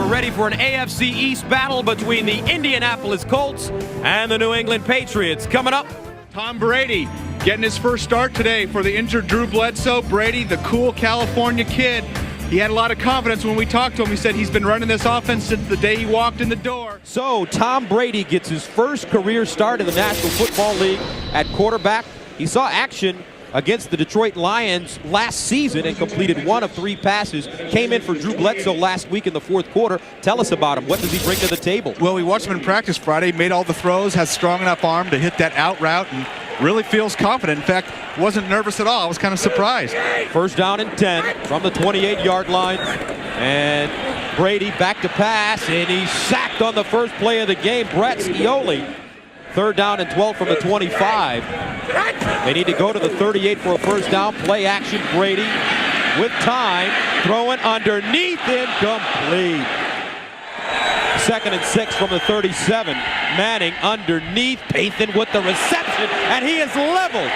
We're ready for an AFC East battle between the Indianapolis Colts and the New England Patriots. Coming up, Tom Brady getting his first start today for the injured Drew Bledsoe. Brady, the cool California kid, he had a lot of confidence when we talked to him. He said he's been running this offense since the day he walked in the door. So Tom Brady gets his first career start in the National Football League at quarterback. He saw action against the Detroit Lions last season and completed 1 of 3 passes. Came in for Drew Bledsoe last week in the fourth quarter. Tell us about him. What does he bring to the table? Well, we watched him in practice Friday, made all the throws, has strong enough arm to hit that out route, and really feels confident. In fact, wasn't nervous at all. I was kind of surprised. First down and 10 from the 28-yard line. And Brady back to pass, and he's sacked on the first play of the game. Brett Scioli. Third down and 12 from the 25. They need to go to the 38 for a first down. Play action, Brady with time. Throwing underneath, incomplete. Second and 6 from the 37. Manning underneath. Pathan with the reception, and he is leveled.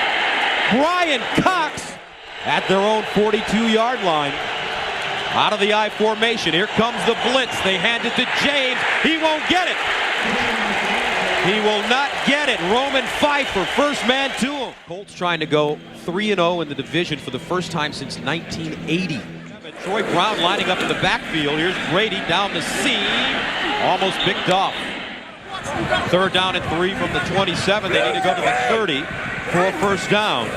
Brian Cox at their own 42-yard line. Out of the I formation. Here comes the blitz. They hand it to James. He won't get it. He will not get it. Roman Pfeiffer, first man to him. Colts trying to go 3-0 in the division for the first time since 1980. Troy Brown lining up in the backfield. Here's Brady down the seam. Almost picked off. Third down and 3 from the 27. They need to go to the 30 for a first down.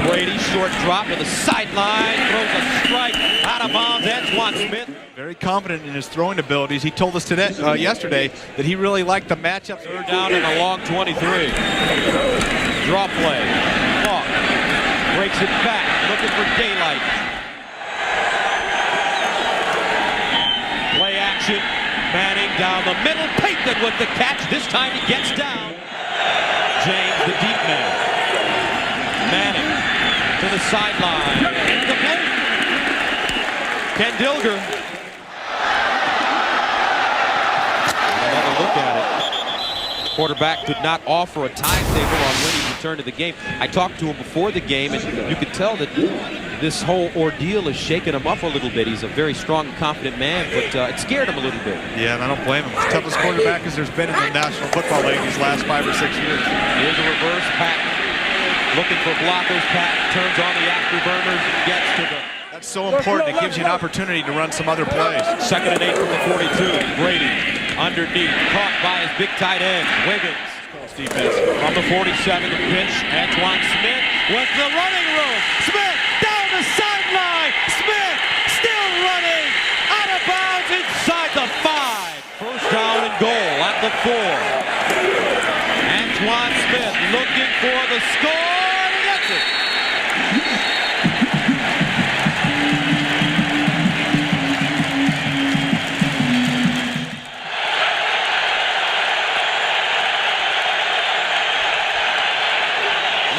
Brady, short drop to the sideline. Throws a strike out of bounds. Antoine Smith. Very confident in his throwing abilities. He told us today, yesterday, that he really liked the matchup. Third down and a long 23. Draw play. Walk. Breaks it back. Looking for daylight. Play action. Manning down the middle. Pathan with the catch. This time he gets down. James, the deep man. Manning to the sideline. Incomplete. Ken Dilger. Another look at it. Quarterback could not offer a timetable on when he returned to the game. I talked to him before the game, and you could tell that this whole ordeal is shaking him up a little bit. He's a very strong and confident man, but it scared him a little bit. Yeah, and I don't blame him. He's the toughest quarterback as there's been in the National Football League these last 5 or 6 years. Here's a reverse. Patton looking for blockers. Patton turns on the afterburners and gets to the... That's so important. It gives you an opportunity to run some other plays. Second and 8 from the 42. Brady underneath, caught by his big tight end, Wiggins. Defense. From the 47, the pitch, Antoine Smith with the running room. Smith down the sideline. Smith still running. Out of bounds inside the 5. First down and goal at the 4. Antoine Smith looking for the score, and he gets it.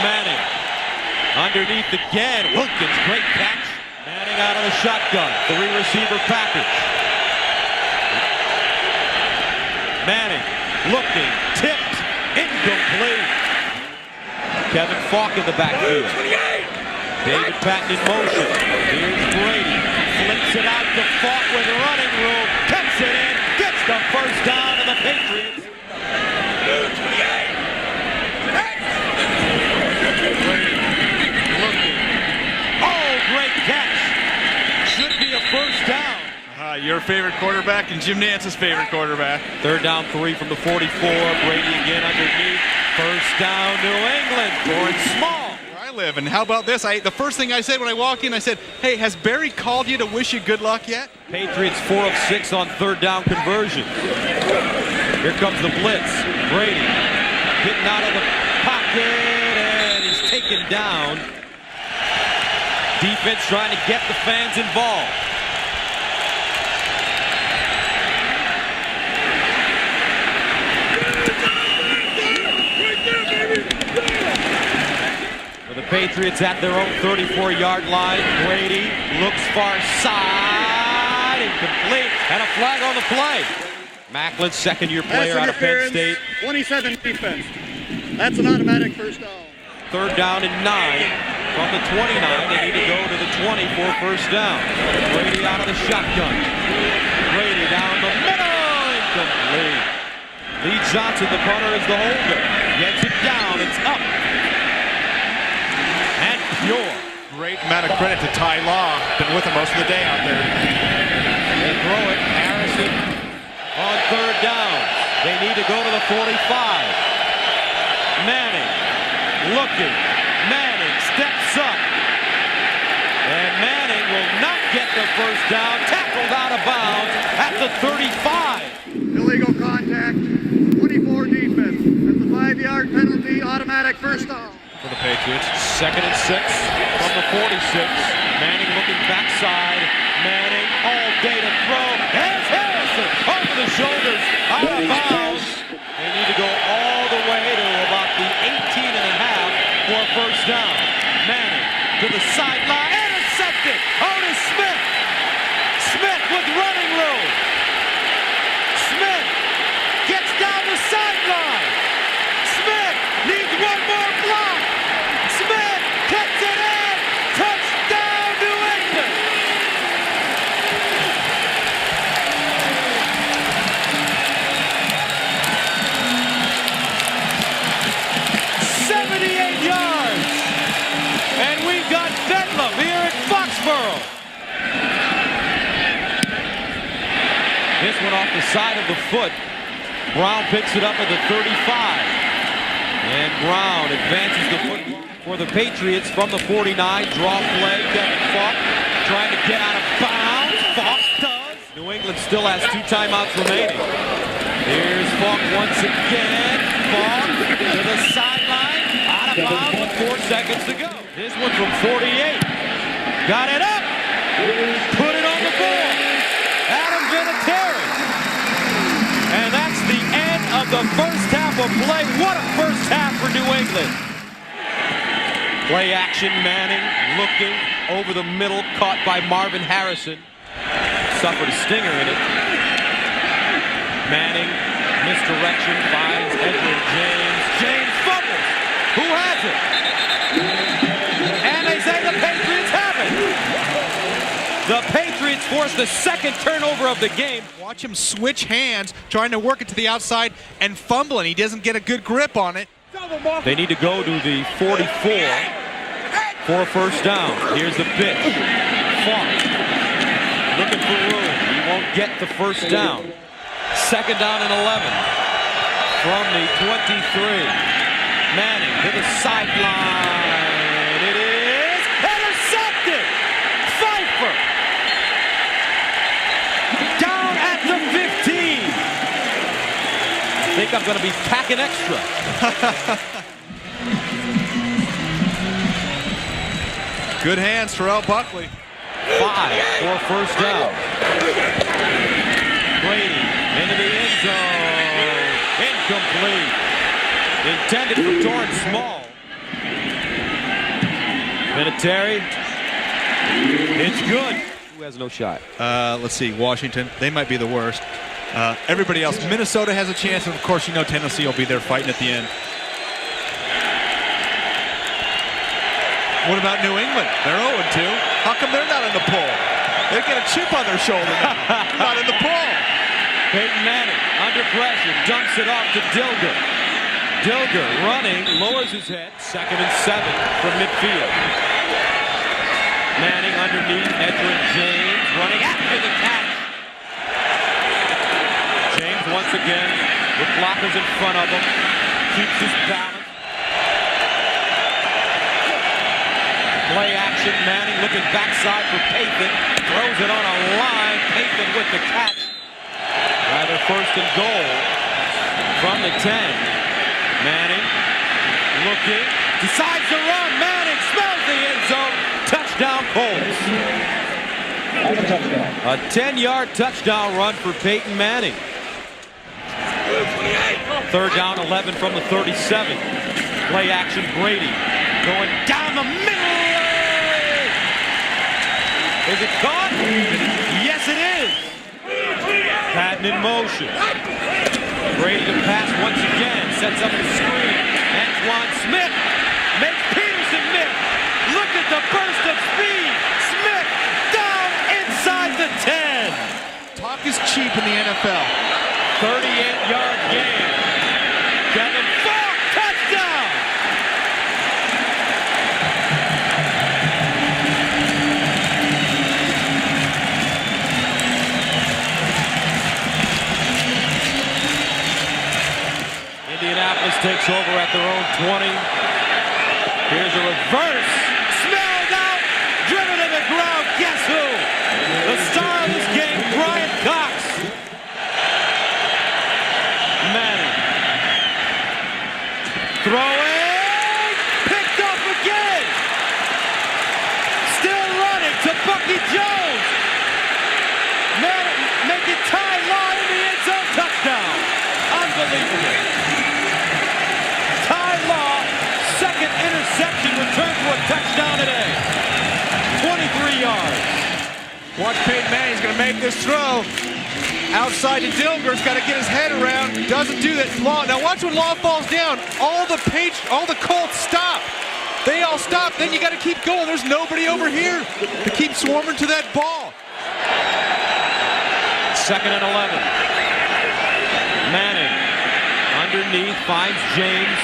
Manning underneath again. Wilkins, great catch. Manning out of the shotgun. 3-receiver package. Manning looking, tipped, incomplete. Kevin Falk in the backfield. David Patton in motion. Here's Brady. Flips it out to Falk with running room. Cuts it in. Gets the first down to the Patriots. Great catch. Should be a first down. Your favorite quarterback and Jim Nance's favorite quarterback. Third down 3 from the 44. Brady again underneath. First down, New England. Going small. Where I live. And how about this? The first thing I said when I walked in, I said, hey, has Barry called you to wish you good luck yet? Patriots 4 of 6 on third down conversion. Here comes the blitz. Brady getting out of the pocket, and he's taken down. Defense trying to get the fans involved. For the Patriots at their own 34-yard line, Brady looks far side, incomplete, and a flag on the play. Macklin's second-year player out of Penn State. 27 defense. That's an automatic first down. Third down and 9. From the 29, they need to go to the 20 for first down. Brady out of the shotgun. Brady down the Lee Johnson, the punter, is the holder. Gets it down. It's up. And pure. Great amount of credit to Ty Law. Been with him most of the day out there. They throw it. Harrison on third down. They need to go to the 45. Manning looking. Manning steps up. And Manning will not get the first down. Tackled out of bounds at the 35. Illegal contact. 24 defense. That's a 5-yard penalty. Automatic first down. For the Patriots, 2nd and 6 from the 46. Manning looking backside. Manning all day to throw. There's Harrison over the shoulders, out of bounds. They need to go all the way to about the 18.5 for a first down. Manning to the sideline, intercepted. Otis Smith. Smith with running room. Smith gets down the sideline. Smith needs one more block. Smith cuts it in. Touchdown, New England. "78 yards. And we've got Bedlam here at Foxborough. This one off the side of the foot. Brown picks it up at the 35. And Brown advances the football for the Patriots from the 49. Draw play. Kevin Falk trying to get out of bounds. Falk does. New England still has 2 timeouts remaining. Here's Falk once again. Falk to the sideline. Out of bounds with 4 seconds to go. This one from 48. Got it up. Put it on the board. Adam Vinatieri. And that's the end of the first half of play. What a first half for New England. Play action, Manning looking over the middle, caught by Marvin Harrison. Suffered a stinger in it. Manning, misdirection, finds Edward James. James fumbles. Who has it? And they say the Patriots have it. The Patriots force the 2nd turnover of the game. Watch him switch hands, trying to work it to the outside and fumble, and he doesn't get a good grip on it. They need to go to the 44 for a first down. Here's the pitch. Falk looking for room. He won't get the first down. 2nd down and 11 from the 23. Manning to the sideline. It is intercepted. Pfeiffer down at the 15. I think I'm going to be packing extra. Good hands, Terrell Buckley. 5 for a first down. Brady into the end zone. Incomplete. Intended for Torrance Small. Vinatieri. It's good. Who has no shot? Let's see, Washington. They might be the worst. Everybody else, Minnesota has a chance, and of course you know Tennessee will be there fighting at the end. What about New England? They're 0-2. How come they're not in the poll? They get a chip on their shoulder now. Not in the poll. Peyton Manning under pressure, dumps it off to Dilger. Dilger running, lowers his head. 2nd and 7 from midfield. Manning underneath, Edward James running after the catch. James once again with blockers in front of him. Keeps his balance. Play action, Manning looking backside for Pathan. Throws it on a line. Pathan with the catch. Rather 1st and goal from the 10. Manning looking. Decides to run. Manning smells the end zone. Touchdown Colts. A 10-yard touchdown run for Peyton Manning. 3rd down 11 from the 37. Play action, Brady going down the middle. Is it caught? Yes, it is. Patton in motion. Brady to pass once again. Sets up the screen. Antoine Smith makes Peterson miss. Look at the burst of speed. Smith down inside the 10. Talk is cheap in the NFL. 38-yard gain. takes over at their own 20. Here's a reverse. Smelled out. Driven to the ground. Guess who? The star of this game, Brian Cox. Manning. Throwing. Picked up again. Still running to Bucky Jones. Manning making Ty Law in the end zone. Touchdown. Unbelievable. Ty Law, second interception, returned for a touchdown today. 23 yards. Watch Peyton Manning's going to make this throw. Outside to Dilger's got to get his head around. Doesn't do that. Law. Now watch when Law falls down. All the Colts stop. They all stop. Then you got to keep going. There's nobody over here to keep swarming to that ball. Second and 11. Manning underneath finds James.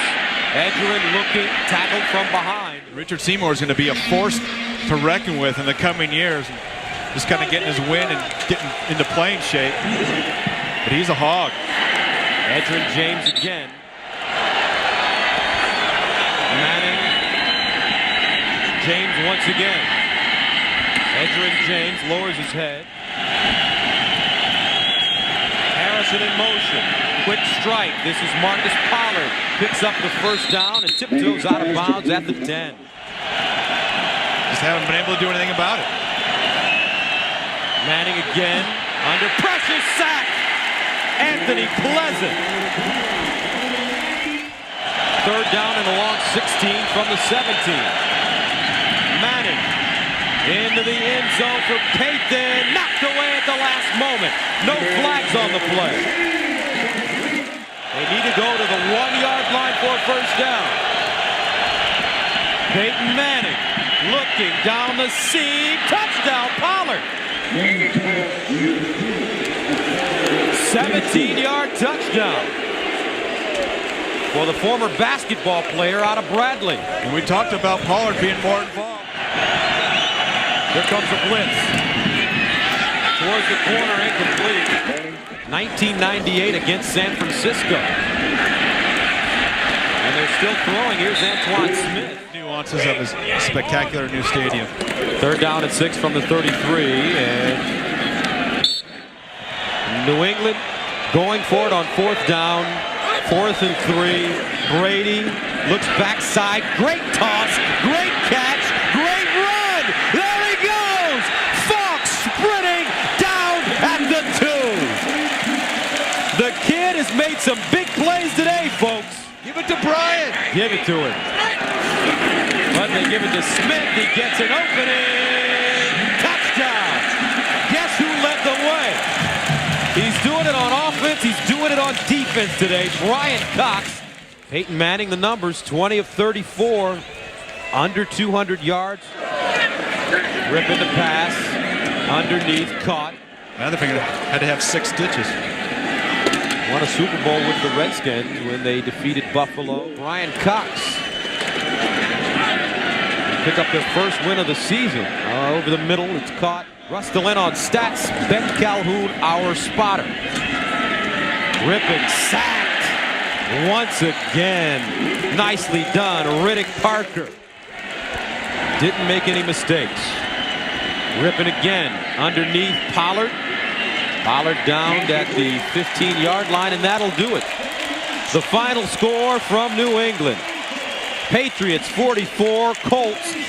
Edgerrin looking, tackled from behind. Richard Seymour is going to be a force to reckon with in the coming years. Just kind of getting his wind and getting into playing shape. But he's a hog. Edgerrin James again. Manning. James once again. Edgerrin James lowers his head. Harrison in motion. Quick strike. This is Marcus Pollard. Picks up the first down and tiptoes out of bounds at the 10. Just haven't been able to do anything about it. Manning again. Under pressure. Sack. Anthony Pleasant. Third down and a long 16 from the 17. Manning into the end zone for Payton. Knocked away at the last moment. No flags on the play. They need to go to the 1-yard line for a first down. Peyton Manning looking down the seam. Touchdown, Pollard. 17-yard touchdown for the former basketball player out of Bradley. And we talked about Pollard being more involved. Here comes a blitz. Towards the corner, incomplete. 1998 against San Francisco. And they're still throwing. Here's Antoine Smith. Nuances of his spectacular new stadium. Third down and 6 from the 33. And New England going for it on fourth down. 4th and 3. Brady looks backside. Great toss. Great catch. Great run. There he goes. Fox sprinting down at the 2. The kid has made some big plays today, folks. Give it to Bryant. Give it to him. But they give it to Smith. He gets an opening. Touchdown. Guess who led the way? He's doing it on offense. He's doing it on defense today. Brian Cox. Peyton Manning, the numbers, 20 of 34. Under 200 yards. Ripping the pass. Underneath, caught. Another finger had to have 6 stitches. Won a Super Bowl with the Redskins when they defeated Buffalo. Brian Cox. Pick up their first win of the season. Over the middle, it's caught. Rustin on stats. Ben Calhoun, our spotter. Ripping, sacked. Once again. Nicely done. Riddick Parker. Didn't make any mistakes. Ripping again. Underneath Pollard. Pollard down at the 15-yard line, and that'll do it. The final score from New England. Patriots 44, Colts 30.